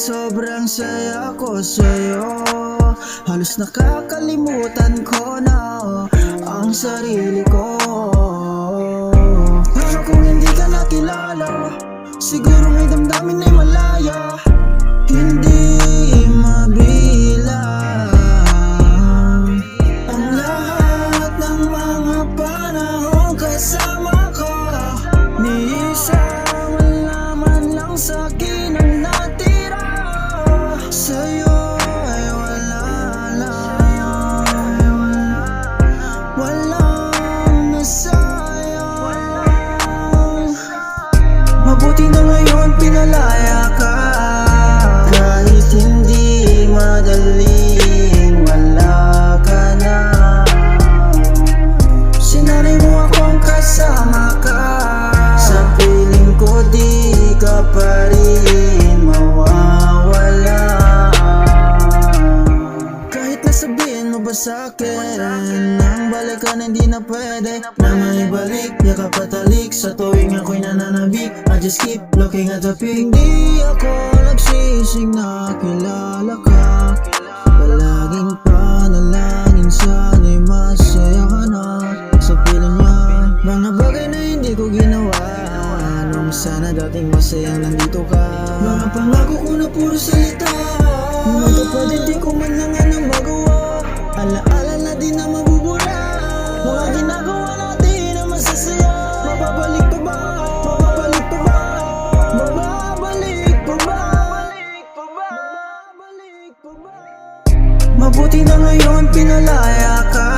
Sobrang saya ko sa'yo, halos nakakalimutan ko na ang sarili ko. Pero kung hindi ka nakilala, siguro may damdamin ay malaya, hindi mabilang ang lahat ng mga panahon kasama ka. Ni isa malaman lang sa'kin ang natira, sa'yo ay wala lang, walang nasayang. Mabuti na ngayon pinalaya ka, kahit hindi madaling wala ka na. Sinanay mo akong kasama ka, sa piling ko di ka pa rin mawawala. Kahit nasabihin mo ba sa'kin ang balikan hindi na pwede na maibalik, yakap patalik sa tuwing ako'y nananabik. I just keep looking at the peak. Hindi ako nagsising na kilala ka, palaging panalangin sana'y masaya ka na sa piling niya. Mga bagay na hindi ko ginawa nung sana dating masayang nandito ka. Mga pangako ko na puro salita, matupad hindi ko man lang anong magawa. Alaala na di na mabubura, mga ginagawa natin na masasaya. Mababalik pa ba? Mababalik pa ba? Mababalik pa ba? Mababalik pa ba? Mabuti na ngayon pinalaya ka,